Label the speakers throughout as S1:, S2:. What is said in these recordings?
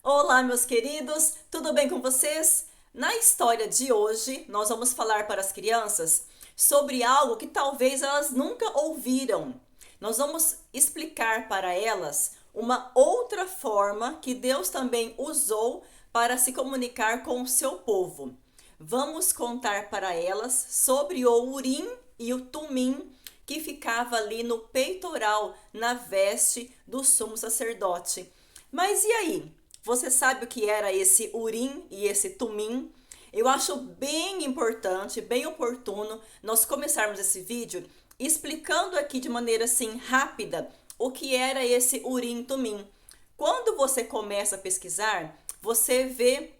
S1: Olá, meus queridos, tudo bem com vocês? Na história de hoje, nós vamos falar para as crianças sobre algo que talvez elas nunca ouviram. Nós vamos explicar para elas uma outra forma que Deus também usou para se comunicar com o seu povo. Vamos contar para elas sobre o Urim e o Tumim que ficava ali no peitoral, na veste do sumo sacerdote. Mas e aí? Você sabe o que era esse Urim e esse Tumim? Eu acho bem importante, bem oportuno nós começarmos esse vídeo explicando aqui de maneira assim rápida o que era esse Urim e Tumim. Quando você começa a pesquisar, você vê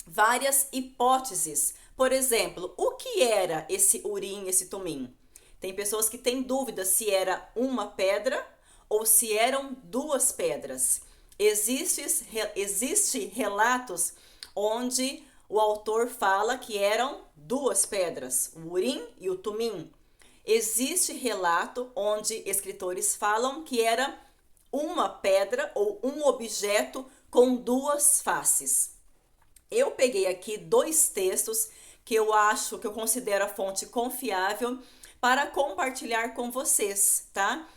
S1: várias hipóteses. Por exemplo, o que era esse Urim e esse Tumim? Tem pessoas que têm dúvida se era uma pedra ou se eram duas pedras. Existe relatos onde o autor fala que eram duas pedras, o Urim e o Tumim. Existe relato onde escritores falam que era uma pedra ou um objeto com duas faces. Eu peguei aqui dois textos que eu considero a fonte confiável para compartilhar com vocês, tá?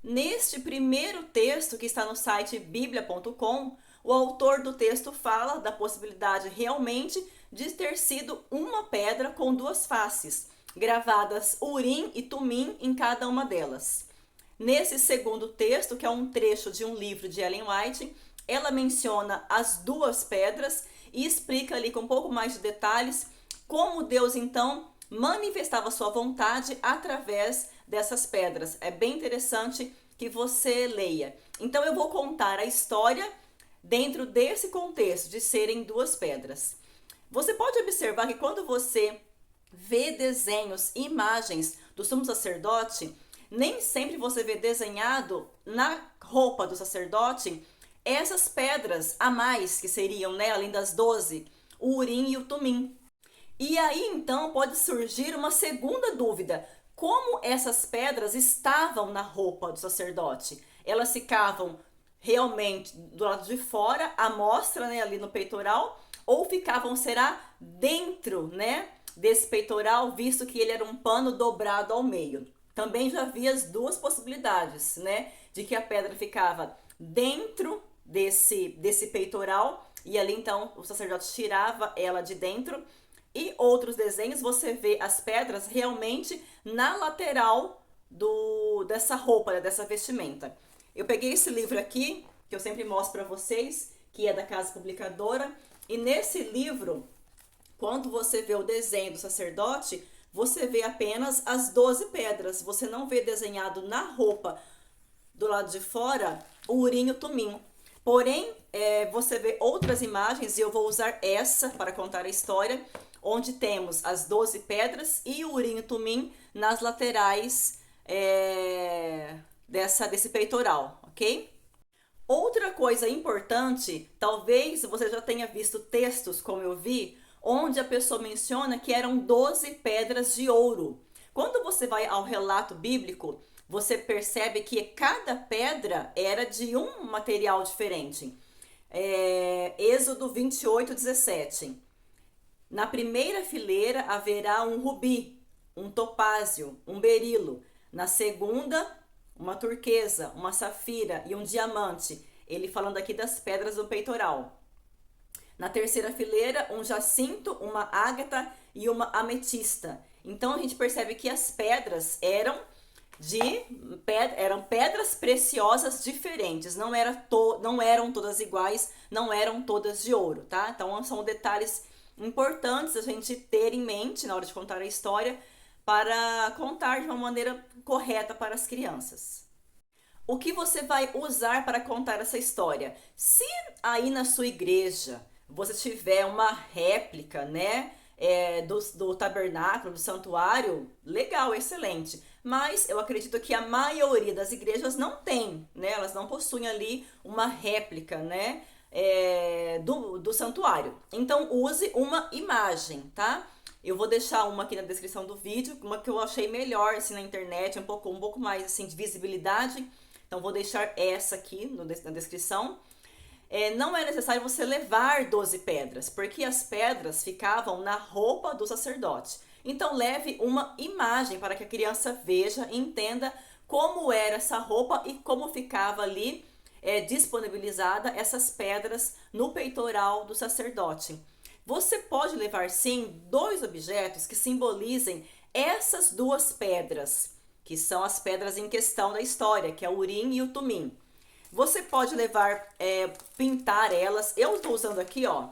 S1: Neste primeiro texto que está no site biblia.com, o autor do texto fala da possibilidade realmente de ter sido uma pedra com duas faces, gravadas Urim e Tumim em cada uma delas. Nesse segundo texto, que é um trecho de um livro de Ellen White, ela menciona as duas pedras e explica ali com um pouco mais de detalhes como Deus então manifestava sua vontade através dessas pedras. É bem interessante que você leia. Então eu vou contar a história dentro desse contexto de serem duas pedras. Você pode observar que quando você vê desenhos, imagens do sumo sacerdote, nem sempre você vê desenhado na roupa do sacerdote essas pedras a mais que seriam, né, além das 12, o Urim e o Tumim. E aí então pode surgir uma segunda dúvida: como essas pedras estavam na roupa do sacerdote? Elas ficavam realmente do lado de fora, à mostra, né, ali no peitoral, ou ficavam, será, dentro, né, desse peitoral, visto que ele era um pano dobrado ao meio? Também já havia as duas possibilidades, né, de que a pedra ficava dentro desse peitoral e ali então o sacerdote tirava ela de dentro, e outros desenhos você vê as pedras realmente na lateral dessa roupa, né, dessa vestimenta. Eu peguei esse livro aqui, que eu sempre mostro para vocês, que é da Casa Publicadora, e nesse livro, quando você vê o desenho do sacerdote, você vê apenas as 12 pedras, você não vê desenhado na roupa do lado de fora o Urim e o Tumim. Porém, você vê outras imagens, e eu vou usar essa para contar a história, onde temos as 12 pedras e o Urim e o Tumim nas laterais desse peitoral, ok? Outra coisa importante, talvez você já tenha visto textos, como eu vi, onde a pessoa menciona que eram 12 pedras de ouro. Quando você vai ao relato bíblico, você percebe que cada pedra era de um material diferente. Êxodo 28:17. Na primeira fileira haverá um rubi, um topázio, um berilo. Na segunda, uma turquesa, uma safira e um diamante. Ele falando aqui das pedras do peitoral. Na terceira fileira, um jacinto, uma ágata e uma ametista. Então a gente percebe que as pedras eram pedras preciosas diferentes, não eram todas iguais, não eram todas de ouro, tá? Então são detalhes importantes a gente ter em mente na hora de contar a história, para contar de uma maneira correta para as crianças. O que você vai usar para contar essa história? Se aí na sua igreja você tiver uma réplica, né, do tabernáculo, do santuário, legal, excelente. Mas eu acredito que a maioria das igrejas não tem, né? Elas não possuem ali uma réplica, né, do santuário. Então use uma imagem, tá? Eu vou deixar uma aqui na descrição do vídeo, uma que eu achei melhor assim na internet, um pouco mais assim de visibilidade. Então vou deixar essa aqui na descrição. não é necessário você levar 12 pedras, porque as pedras ficavam na roupa do sacerdote. Então leve uma imagem para que a criança veja e entenda como era essa roupa e como ficava ali disponibilizada essas pedras no peitoral do sacerdote. Você pode levar sim 2 objetos que simbolizem essas 2 pedras, que são as pedras em questão da história, que é o Urim e o Tumim. Você pode levar, pintar elas. Eu estou usando aqui, ó.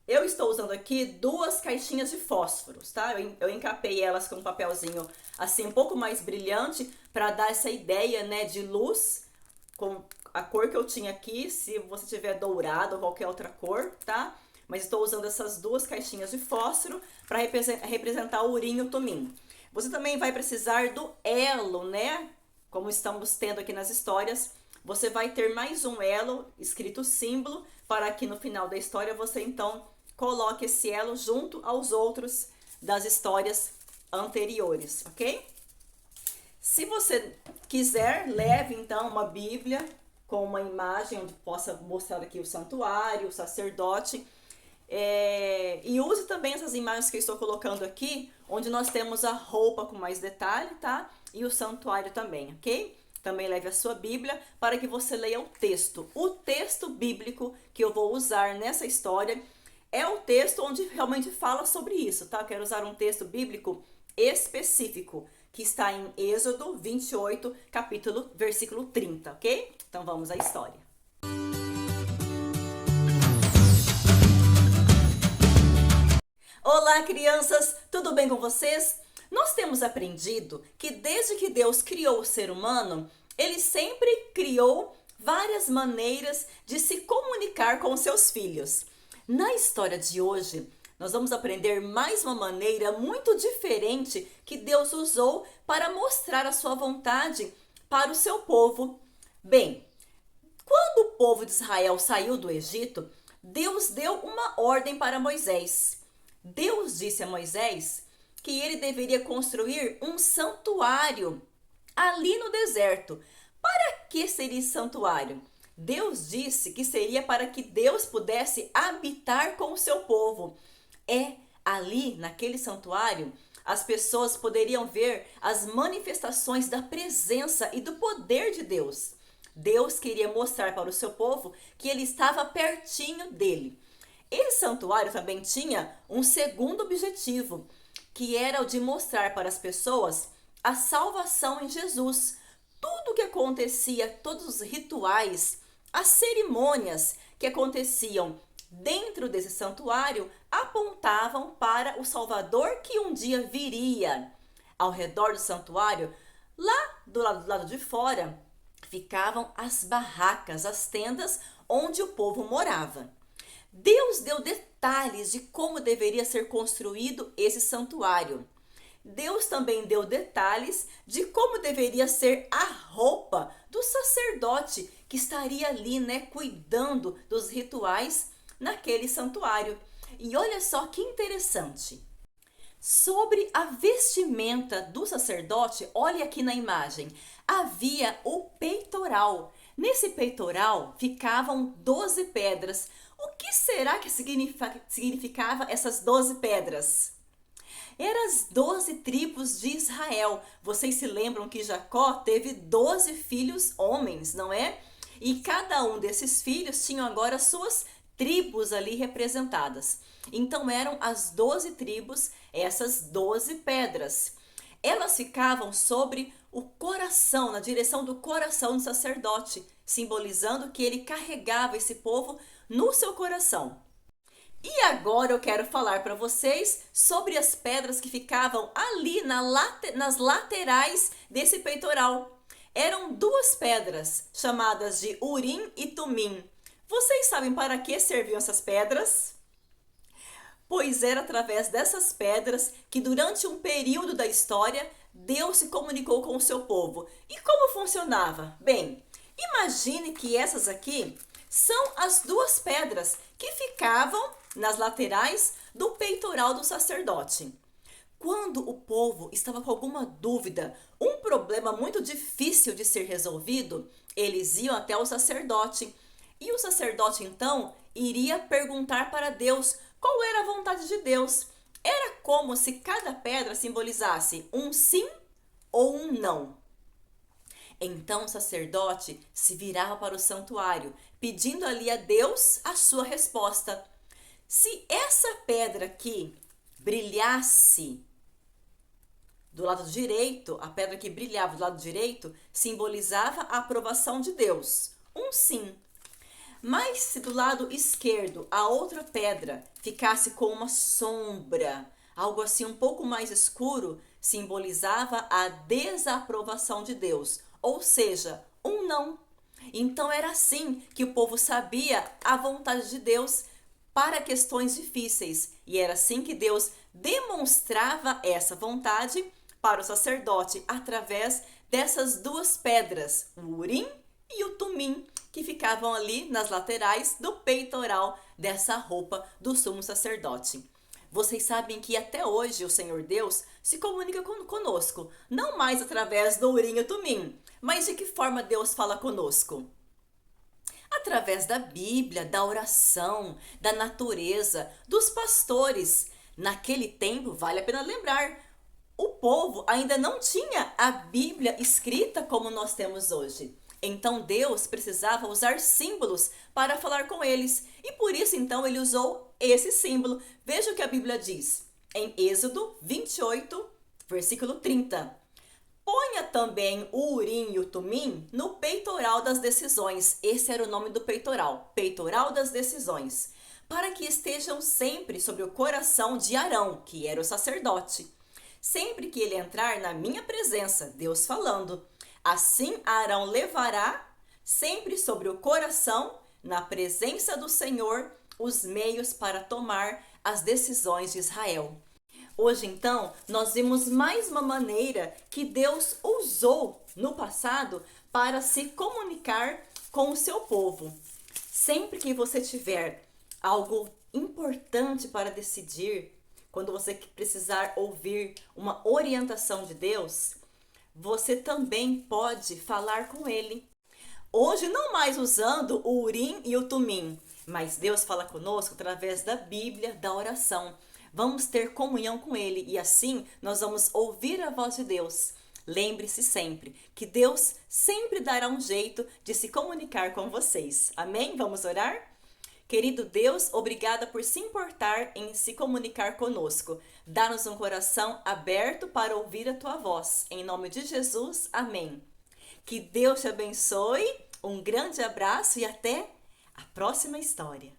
S1: Eu estou usando aqui 2 caixinhas de fósforos, tá? Eu encapei elas com um papelzinho assim um pouco mais brilhante para dar essa ideia, né, de luz com a cor que eu tinha aqui. Se você tiver dourado ou qualquer outra cor, tá? Mas estou usando essas 2 caixinhas de fósforo para representar o Urim e o Tumim. Você também vai precisar do elo, né? Como estamos tendo aqui nas histórias, você vai ter mais um elo escrito símbolo para que no final da história você então coloque esse elo junto aos outros das histórias anteriores, ok? Se você quiser, leve então uma Bíblia com uma imagem onde possa mostrar aqui o santuário, o sacerdote. E use também essas imagens que eu estou colocando aqui, onde nós temos a roupa com mais detalhe, tá? E o santuário também, ok? Também leve a sua Bíblia para que você leia o texto. O texto bíblico que eu vou usar nessa história é o texto onde realmente fala sobre isso, tá? Eu quero usar um texto bíblico específico, que está em Êxodo 28, versículo 30, ok? Então vamos à história. Olá, crianças! Tudo bem com vocês? Nós temos aprendido que desde que Deus criou o ser humano, Ele sempre criou várias maneiras de se comunicar com seus filhos. Na história de hoje, nós vamos aprender mais uma maneira muito diferente que Deus usou para mostrar a sua vontade para o seu povo. Bem, quando o povo de Israel saiu do Egito, Deus deu uma ordem para Moisés. Deus disse a Moisés que ele deveria construir um santuário ali no deserto. Para que seria esse santuário? Deus disse que seria para que Deus pudesse habitar com o seu povo. Ali, naquele santuário, as pessoas poderiam ver as manifestações da presença e do poder de Deus. Deus queria mostrar para o seu povo que ele estava pertinho dele. Esse santuário também tinha um segundo objetivo, que era o de mostrar para as pessoas a salvação em Jesus. Tudo o que acontecia, todos os rituais, as cerimônias que aconteciam dentro desse santuário apontavam para o Salvador que um dia viria. Ao redor do santuário, lá do lado de fora, ficavam as barracas, as tendas onde o povo morava. Deus deu detalhes de como deveria ser construído esse santuário. Deus também deu detalhes de como deveria ser a roupa do sacerdote que estaria ali, né, cuidando dos rituais naquele santuário. E olha só que interessante. Sobre a vestimenta do sacerdote, olha aqui na imagem, havia o peitoral. Nesse peitoral ficavam 12 pedras. O que será que significava essas 12 pedras? Eram as 12 tribos de Israel. Vocês se lembram que Jacó teve 12 filhos homens, não é? E cada um desses filhos tinham agora suas tribos ali representadas. Então eram as 12 tribos, essas 12 pedras. Elas ficavam sobre o coração, na direção do coração do sacerdote, simbolizando que ele carregava esse povo no seu coração. E agora eu quero falar para vocês sobre as pedras que ficavam ali nas laterais desse peitoral. Eram 2 pedras, chamadas de Urim e Tumim. Vocês sabem para que serviam essas pedras? Pois era através dessas pedras que durante um período da história, Deus se comunicou com o seu povo. E como funcionava? Bem, imagine que essas aqui são as 2 pedras que ficavam nas laterais do peitoral do sacerdote. Quando o povo estava com alguma dúvida, um problema muito difícil de ser resolvido, eles iam até o sacerdote. E o sacerdote então iria perguntar para Deus qual era a vontade de Deus. Era como se cada pedra simbolizasse um sim ou um não. Então o sacerdote se virava para o santuário, pedindo ali a Deus a sua resposta. Se essa pedra aqui brilhasse do lado direito, a pedra que brilhava do lado direito simbolizava a aprovação de Deus, um sim. Mas se do lado esquerdo a outra pedra ficasse com uma sombra, algo assim um pouco mais escuro, simbolizava a desaprovação de Deus, ou seja, um não. Então era assim que o povo sabia a vontade de Deus para questões difíceis, e era assim que Deus demonstrava essa vontade para o sacerdote através dessas duas pedras, o Urim e o Tumim, que ficavam ali nas laterais do peitoral dessa roupa do sumo sacerdote. Vocês sabem que até hoje o Senhor Deus se comunica conosco, não mais através do Urim e Tumim, mas de que forma Deus fala conosco? Através da Bíblia, da oração, da natureza, dos pastores. Naquele tempo, vale a pena lembrar, o povo ainda não tinha a Bíblia escrita como nós temos hoje. Então Deus precisava usar símbolos para falar com eles. E por isso então ele usou esse símbolo. Veja o que a Bíblia diz em Êxodo 28, versículo 30. Ponha também o Urim e o Tumim no peitoral das decisões. Esse era o nome do peitoral, peitoral das decisões. Para que estejam sempre sobre o coração de Arão, que era o sacerdote. Sempre que ele entrar na minha presença, Deus falando, assim Arão levará sempre sobre o coração, na presença do Senhor, os meios para tomar as decisões de Israel. Hoje, então, nós vimos mais uma maneira que Deus usou no passado para se comunicar com o seu povo. Sempre que você tiver algo importante para decidir, quando você precisar ouvir uma orientação de Deus, você também pode falar com Ele. Hoje, não mais usando o Urim e o Tumim, mas Deus fala conosco através da Bíblia, da oração. Vamos ter comunhão com Ele e assim nós vamos ouvir a voz de Deus. Lembre-se sempre que Deus sempre dará um jeito de se comunicar com vocês. Amém? Vamos orar? Querido Deus, obrigada por se importar em se comunicar conosco. Dá-nos um coração aberto para ouvir a Tua voz. Em nome de Jesus, amém. Que Deus te abençoe, um grande abraço e até a próxima história.